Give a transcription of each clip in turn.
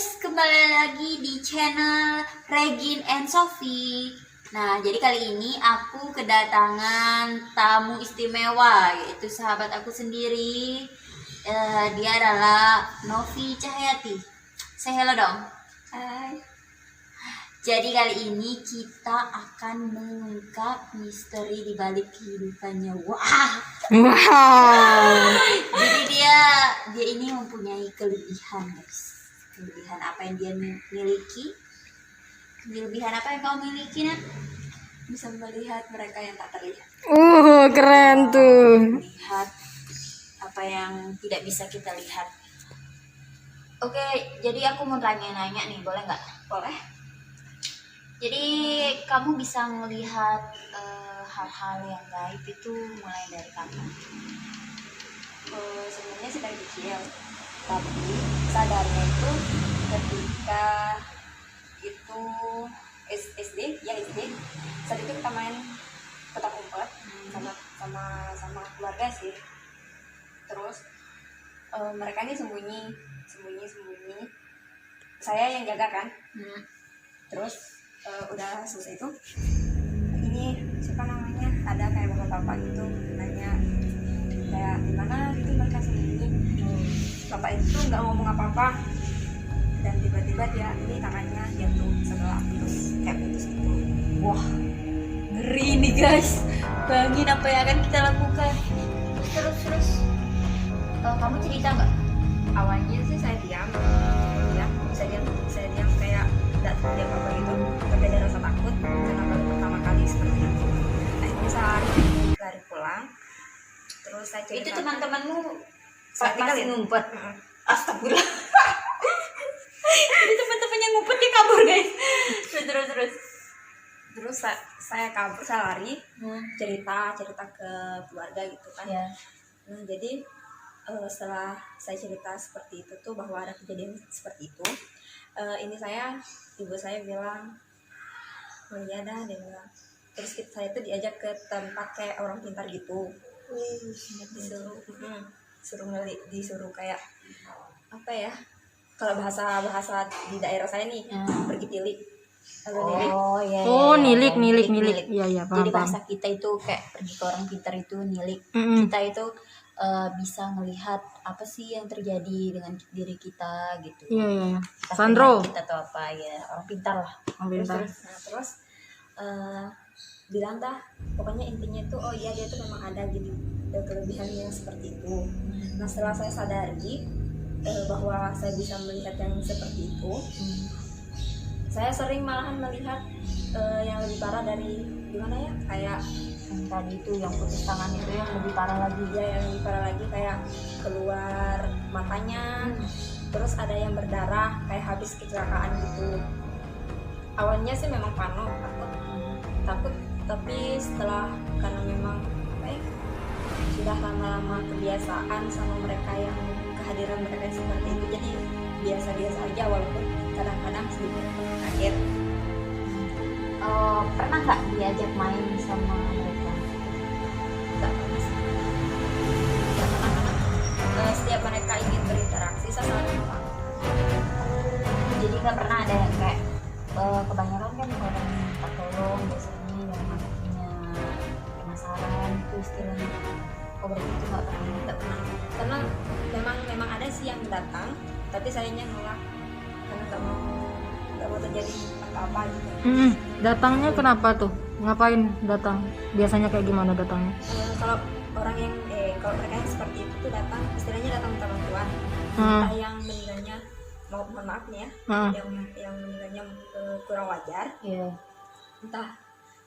guys, kembali lagi di channel Regin and Sophie. Nah, jadi kali ini aku kedatangan tamu istimewa, yaitu sahabat aku sendiri. Dia adalah Novi Cahyati. Say hello dong. Hai. Jadi kali ini kita akan mengungkap misteri di balik kehidupannya. Wah. Jadi dia ini mempunyai kelebihan, guys. Kelebihan apa yang dia miliki? Kelebihan apa yang kau miliki, Nat? Bisa melihat mereka yang tak terlihat. Keren tuh. Melihat apa yang tidak bisa kita lihat. Oke, jadi aku mau tanya-nanya nih, boleh nggak? Boleh. Jadi kamu bisa melihat hal-hal yang gaib itu mulai dari kapan? Sebenarnya sih dari kecil, tapi sadarnya itu ketika itu SD. Saat itu kita main petak umpet sama keluarga sih. Terus mereka ini sembunyi. Saya yang jaga kan. Terus udah selesai itu, ini siapa namanya, ada kayak bapak-bapak gitu nanya kayak gimana gitu mereka sembunyi. Bapak itu nggak ngomong apa-apa dan tiba-tiba dia ini tangannya jatuh sebelah putus kayak putus gitu. Wah, ngeri nih guys. Bayangin apa yang akan kita lakukan. Terus. Kamu cerita nggak? Awalnya sih saya diam kayak tidak terjadi apa gitu, tapi ada rasa takut karena baru pertama kali seperti itu. Akhirnya saya lari pulang. Terus saya cerita, Itu teman-temanmu Saya masih tinggalin. ngumpet. Astagfirullah. Jadi teman-temannya ngumpet dia kabur guys. Terus saya kabur, saya lari cerita ke keluarga gitu kan. Ya. Nah, jadi setelah saya cerita seperti itu tuh, bahwa ada kejadian seperti itu, ibu saya bilang, oh iya dah, dia bilang. Terus saya tuh diajak ke tempat kayak orang pintar gitu, disuruh kayak apa ya, kalau bahasa di daerah saya nih, pergi tilik. Oh iya. Nilik. Iya, Jadi paham. bahasa kita itu kayak pergi ke orang pintar itu nilik. Kita itu bisa melihat apa sih yang terjadi dengan diri kita gitu. Iya. Entah Sandro. penyakit atau apa ya, orang pintar lah. Terus bilang dah, pokoknya intinya itu, oh iya dia tuh memang ada gitu, ada kelebihannya seperti itu. Nah, setelah saya sadari bahwa saya bisa melihat yang seperti itu, saya sering malahan melihat yang lebih parah dari gimana ya, kayak Yang tadi itu yang putus tangan itu yang lebih parah lagi. dia yang lebih parah lagi, kayak keluar matanya, terus ada yang berdarah kayak habis kecelakaan gitu. Awalnya sih memang takut, tapi setelah, karena memang sudah lama-lama kebiasaan sama mereka yang kehadiran mereka yang seperti itu, jadi biasa-biasa aja, walaupun kadang-kadang sedikit kaget. Pernah nggak diajak main sama mereka? Nggak pernah sih. Nggak pernah, karena setiap mereka ingin berinteraksi saya selalu menolak. Jadi nggak pernah ada yang kayak kebanyakan kan orang minta tolong biasanya yang punya penasaran itu istilahnya. Oh berarti itu nggak pernah. Karena memang ada sih yang datang, tapi sayangnya nolak karena nggak mau terjadi apa-apa gitu. Datangnya kenapa tuh? Ngapain datang? Biasanya kayak gimana datangnya? Kalau orang yang kalau mereka yang seperti itu tuh datang, istilahnya datang minta bantuan. Entah yang meninggalnya, mohon maaf nih ya, yang meninggalnya kurang wajar, entah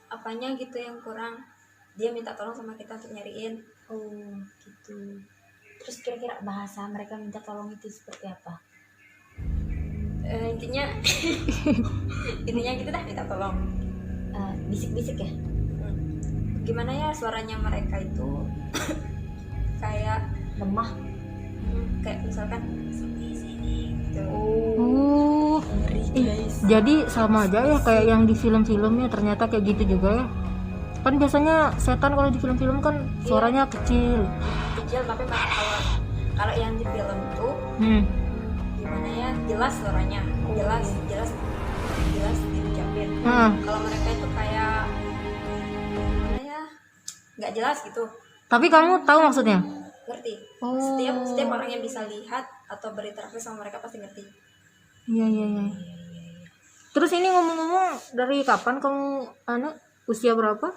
apanya gitu yang kurang, dia minta tolong sama kita untuk nyariin. Oh gitu. Terus kira-kira bahasa mereka minta tolong itu seperti apa? Intinya gitu dah, minta tolong. Bisik-bisik ya? Gimana ya, suaranya mereka itu kayak Lemah. kayak misalkan sini gitu. Jadi sama aja ya kayak yang di film-film ya, ternyata kayak gitu juga ya. Kan biasanya setan kalau di film-film kan suaranya kecil. Tapi kalau yang di film tuh gimana ya, jelas suaranya, jelas jelas jelas diucapin. Kalau mereka itu kayak gimana ya, nggak jelas gitu. Tapi kamu tahu maksudnya? Ngerti. Oh. Setiap orang yang bisa lihat atau berinteraksi sama mereka pasti ngerti. Iya iya iya. Terus ini ngomong-ngomong, dari kapan kamu anak usia berapa?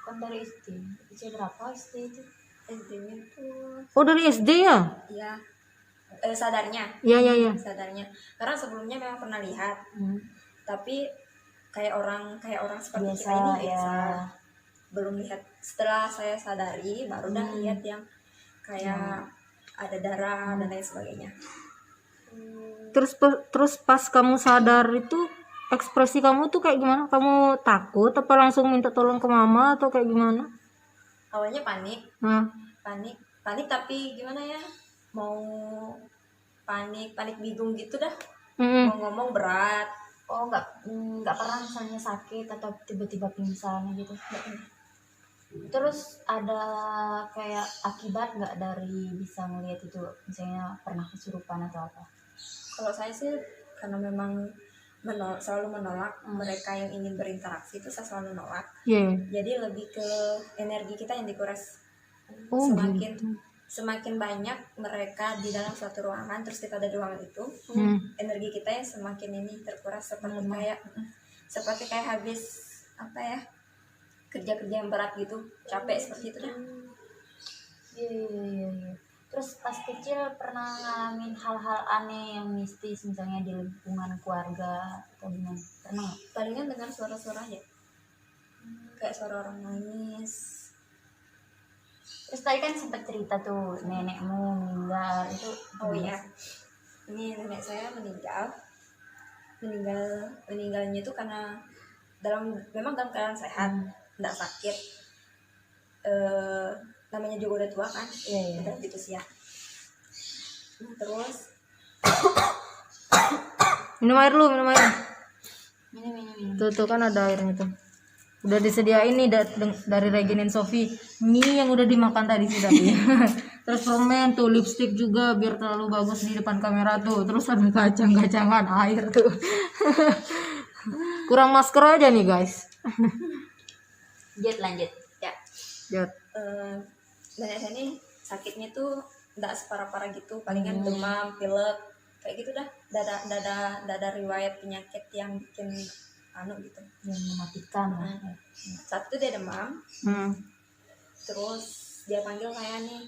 Kan dari SD. Usia berapa SD itu? SD-nya tuh Oh dari SD ya? ya sadarnya Iya iya iya. sadarnya karena sebelumnya memang pernah lihat, tapi kayak orang seperti Biasa, kita ini ya. biasa belum lihat. Setelah saya sadari baru dah lihat yang kayak ada darah dan lain sebagainya. Terus pas kamu sadar itu ekspresi kamu tuh kayak gimana? Kamu takut apa langsung minta tolong ke mama atau kayak gimana? Awalnya panik Nah, tapi gimana ya, mau panik bingung gitu dah, mm-mm. mau ngomong berat. Oh, nggak pernah misalnya sakit atau tiba-tiba pingsan gitu. Terus ada kayak akibat nggak dari bisa melihat itu, misalnya pernah kesurupan atau apa? Kalau saya sih karena memang selalu menolak mereka yang ingin berinteraksi, itu saya selalu nolak. Iya. Jadi lebih ke energi kita yang dikuras. Oh semakin gitu. semakin banyak mereka di dalam suatu ruangan, terus kita ada di ruangan itu, energi kita yang semakin ini terkuras, seperti kayak habis apa ya, kerja yang berat gitu, capek seperti itu dah. Iya. Terus pas kecil pernah ngalamin hal-hal aneh yang mistis, misalnya di lingkungan keluarga atau gimana? Pernah nggak? Palingan dengan suara-suara ya, kayak suara orang nangis. Terus tadi kan sempat cerita tuh nenekmu meninggal itu. Oh iya, ini nenek saya meninggalnya itu karena memang dalam keadaan sehat, tidak sakit. Namanya juga udah tua kan, udah gitu sih ya. Nah, terus Minum air lu, minum air. Minum. Tuh kan ada airnya tuh. Udah disediain nih dari Regine and Sophie. Mie yang udah dimakan tadi sih tapi. Terus permen tuh, lipstick juga biar terlalu bagus di depan kamera tuh. Terus ada kacang-kacangan air tuh. Kurang masker aja nih guys. Lanjut ya. Jat. nenek saya ini sakitnya tuh nggak separah-parah gitu, palingan demam, pilek, kayak gitu dah. Nggak ada riwayat penyakit yang bikin gitu, Yang mematikan. Saat itu dia demam, terus dia panggil saya nih.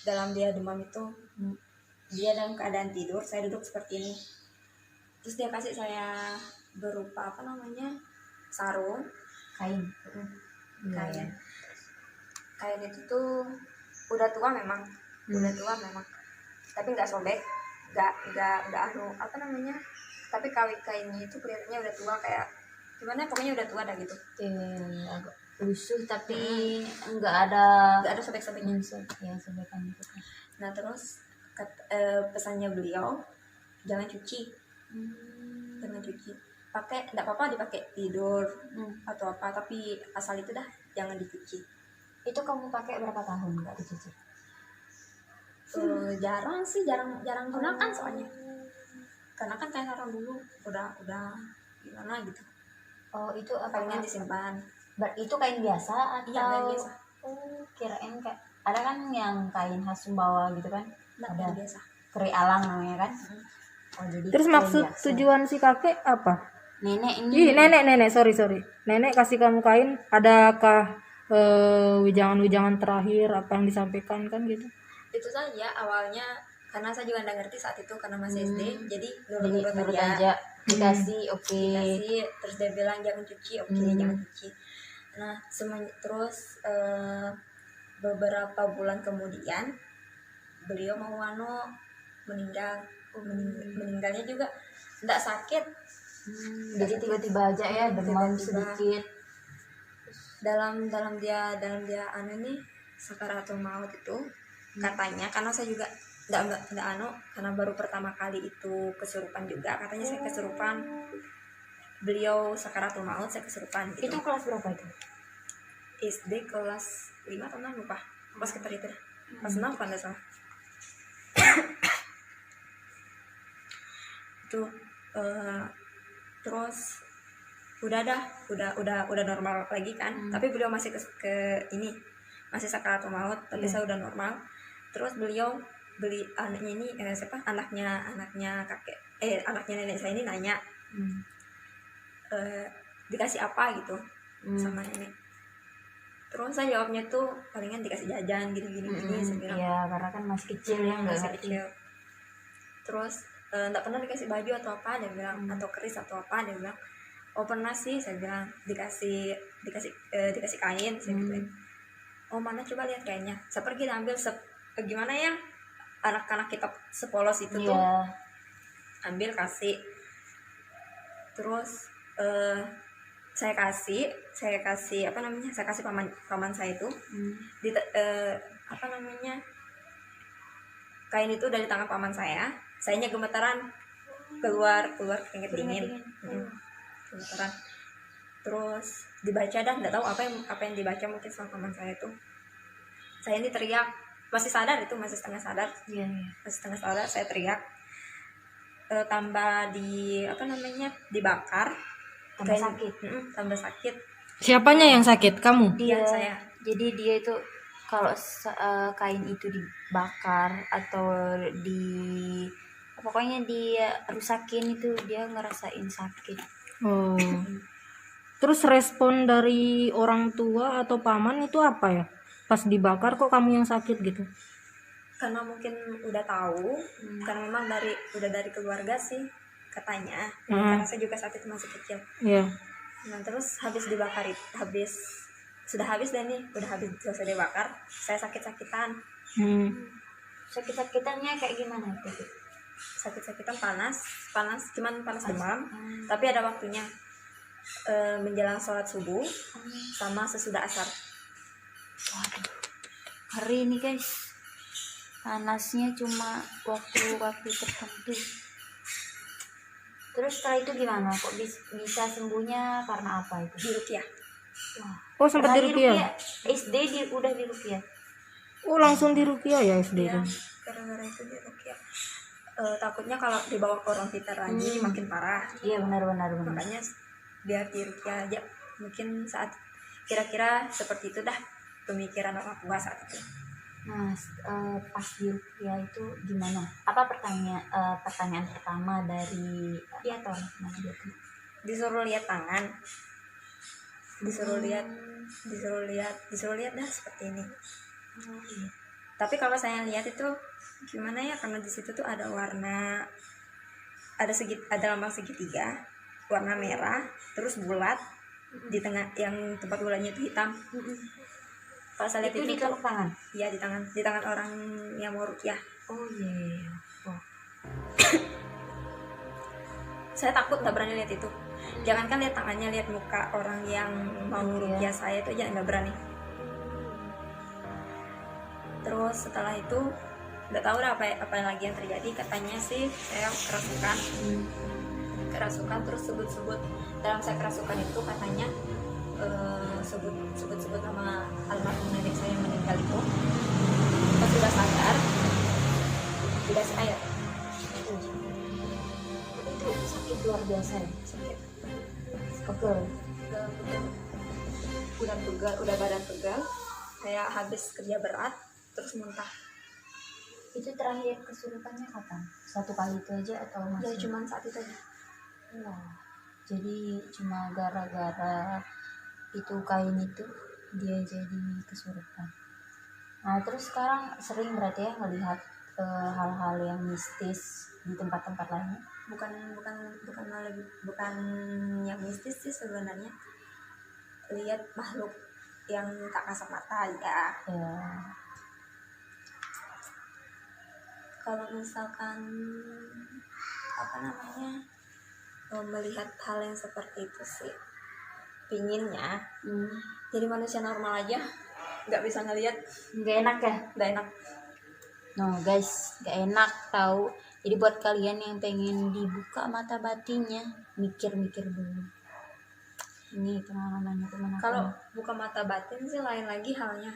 Dalam dia demam itu, dia dalam keadaan tidur, saya duduk seperti ini. Terus dia kasih saya berupa sarung, Kain. kain itu tuh udah tua memang, tapi nggak sobek, nggak tapi kainnya itu kelihatannya udah tua, kayak gimana, pokoknya udah tua dah gitu. Agak lusuh tapi nggak ada sobek-sobeknya. Ya, sobekan gitu. Nah terus pesannya beliau, jangan cuci, pakai nggak apa-apa dipakai tidur atau apa, tapi asal itu dah jangan dicuci. Itu kamu pakai berapa tahun nggak dicuci? Jarang gunakan soalnya, karena kan kayak orang dulu udah gimana gitu. Oh, itu Palingan disimpan. Itu kain biasa atau? Iya, kain biasa. Oh, kirain kayak ada kan yang kain khas Sumbawa gitu kan? Nggak, Ada kain biasa. keri alang namanya kan? Oh, jadi Terus kain maksud biasa. tujuan si kakek apa? Nenek ini. Ih, nenek, sorry. Nenek kasih kamu kain, adakah wijangan-wijangan terakhir apa yang disampaikan kan gitu? Itu saja awalnya, karena saya juga nggak ngerti saat itu karena masih SD, jadi nurut Nurut aja. aja. Dikasih, oke. Dikasih, terus dia bilang jangan cuci, oke, jangan cuci. Nah terus beberapa bulan kemudian beliau mau meninggal. Meninggalnya juga tidak sakit, Jadi tiba-tiba aja ya demam Tiba-tiba. sedikit. dalam dia nih sakaratul maut itu katanya, karena saya juga nggak karena baru pertama kali itu kesurupan juga, katanya saya kesurupan, beliau sakaratul maut, saya kesurupan gitu. Itu kelas berapa itu? SD kelas 5 atau 6 lupa, pas sekitar itu dah, kelas 6 kan nggak salah. itu terus udah normal lagi kan. Tapi beliau masih ke ini, masih sakaratul maut, tapi Iya. saya udah normal. Terus beliau beli anaknya ini siapa, anaknya kakek anaknya nenek saya ini nanya dikasih apa gitu sama nenek. Terus saya jawabnya tuh palingan dikasih jajan gini saya bilang. Iya, karena kan masih kecil ya, nggak Masih ngerti. kecil. Terus nggak pernah dikasih baju atau apa, dia bilang, atau keris atau apa, dia bilang. Oh pernah sih, saya bilang, dikasih kain, saya gitu. Oh mana, coba lihat kainnya. Saya pergi ambil gimana ya, anak-anak kita sepolos itu tuh, Iya. ambil kasih. Terus saya kasih apa namanya, saya kasih paman saya itu apa namanya, kain itu dari tangan paman saya. Sayanya gemetaran, keluar keringet dingin. Gemetaran. Terus dibaca dah, nggak tahu apa yang dibaca mungkin sama paman saya itu. Saya ini teriak, masih sadar itu, masih setengah sadar. Iya. Masih setengah sadar, saya teriak. Tambah apa namanya, dibakar. Tambah Kain- sakit. Tambah sakit. Siapanya yang sakit? Kamu? Dia, saya. jadi dia itu kalau kain itu dibakar atau pokoknya dia rusakin itu, dia ngerasain sakit. Oh. Terus respon dari orang tua atau paman itu apa ya? Pas dibakar kok kamu yang sakit gitu? Karena mungkin udah tahu, karena memang udah dari keluarga sih katanya. Karena saya juga saat itu masih kecil. Iya. Nah terus habis dibakar itu, sudah habis dan nih, udah habis selesai dibakar, saya sakit-sakitan. Sakit-sakitannya kayak gimana itu? Sakit-sakitan, panas, cuman panas demam. Tapi ada waktunya, menjelang sholat subuh sama sesudah asar. Waduh, hari ini guys, panasnya cuma waktu tertentu. Terus setelah itu gimana? Kok bisa sembuhnya karena apa itu? Diruqyah. Wah, Oh sempat pernah diruqyah? SD udah diruqyah. Oh langsung diruqyah ya SD Ya, itu? gara-gara itu diruqyah. Takutnya kalau dibawa ke orang pintar lagi makin parah. Iya benar. Makanya biar diruqyah aja. Mungkin saat kira-kira seperti itu dah pemikiran orang tua saat itu. Nah, pas diruqyah itu gimana? Apa pertanyaan pertama dari dia atau mana dia tuh? Disuruh lihat tangan, disuruh lihat dah seperti ini. Oh, iya. Tapi kalau saya lihat itu gimana ya, karena di situ tuh ada warna, ada lambang segitiga warna merah, terus bulat di tengah, yang tempat bulatnya itu hitam. Kalau saya lihat Itu di tuh, telapak tangan. iya di tangan orang yang mau ruqyah. Oh iya. Wah. Saya takut, nggak berani lihat itu. Jangankan lihat tangannya, lihat muka orang yang mau ruqyah saya itu aja nggak berani. Terus setelah itu nggak tahu lah apa lagi yang terjadi. Katanya sih saya kerasukan terus sebut dalam saya kerasukan itu katanya sebut nama almarhum nenek saya yang meninggal itu. Pas sudah sadar dikasih air. Itu sakit luar biasa ya. Sakit. Pegel. Udah badan pegal, kayak habis kerja berat terus muntah. Itu terakhir kesurupannya kapan? Satu kali itu aja atau Ya masih? cuman saat itu aja. Wah, jadi cuma gara-gara itu kain itu dia jadi kesurupan. Nah terus sekarang sering berarti ya melihat hal-hal yang mistis di tempat-tempat lain. bukan yang mistis sih sebenarnya. Lihat makhluk yang tak kasat mata ya. Ya. Kalau misalkan apa namanya, melihat hal yang seperti itu sih pinginnya jadi manusia normal aja, nggak bisa ngelihat, Nggak enak ya? nggak enak. No guys, nggak enak tahu. Jadi buat kalian yang pengen dibuka mata batinnya, mikir-mikir dulu. Ini pengalamannya teman aku. Kalau buka mata batin sih lain lagi halnya.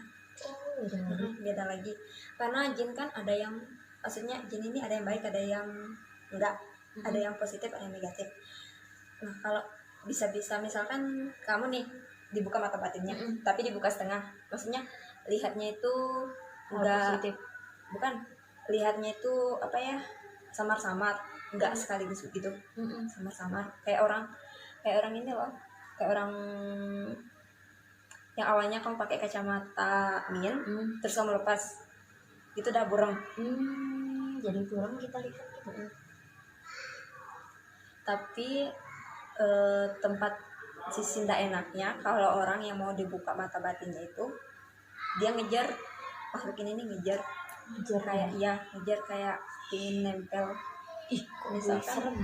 Oh, beda lagi. Beda lagi, karena jin kan ada yang, maksudnya jin ini ada yang baik ada yang enggak. ada yang positif ada yang negatif. Nah kalau bisa-bisa misalkan kamu nih dibuka mata batinnya tapi dibuka setengah, maksudnya lihatnya itu enggak positif. bukan, lihatnya itu apa ya, samar-samar, enggak sekaligus gitu, samar-samar kayak orang ini loh, kayak orang yang awalnya kamu pakai kacamata min terus kamu lepas itu udah burem. Jadi kurang kita lihat gitu. Tapi tempat sisi ndak enaknya kalau orang yang mau dibuka mata batinnya itu dia ngejar makhluk ini nih, ngejar kayak iya ngejar kayak ingin nempel. Misalkan serem.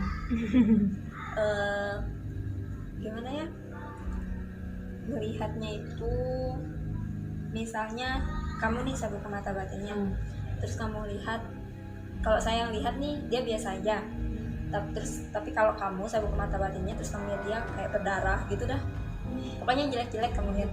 gimana ya, melihatnya itu misalnya kamu nih saya buka mata batinnya terus kamu lihat, kalau saya lihat nih dia biasa aja, tapi kalau kamu saya buka mata batinnya terus kamu lihat dia kayak berdarah gitu dah, pokoknya jelek-jelek kamu lihat.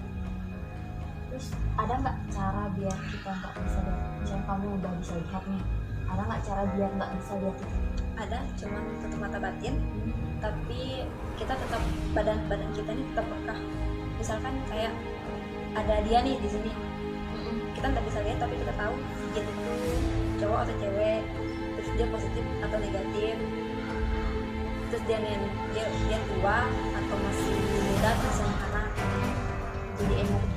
Terus ada nggak cara biar kita nggak bisa lihat? Misalnya kamu udah bisa lihat nih, ada nggak cara biar nggak bisa lihat itu? Ada, cuman tutup mata batin tapi kita tetap badan kita nih tetap peka. Misalkan kayak ada dia nih di sini, kita nggak bisa lihat tapi kita tahu si jin itu cowok atau cewek, terus dia positif atau negatif, terus dia tua atau masih muda atau masih anak. Jadi energi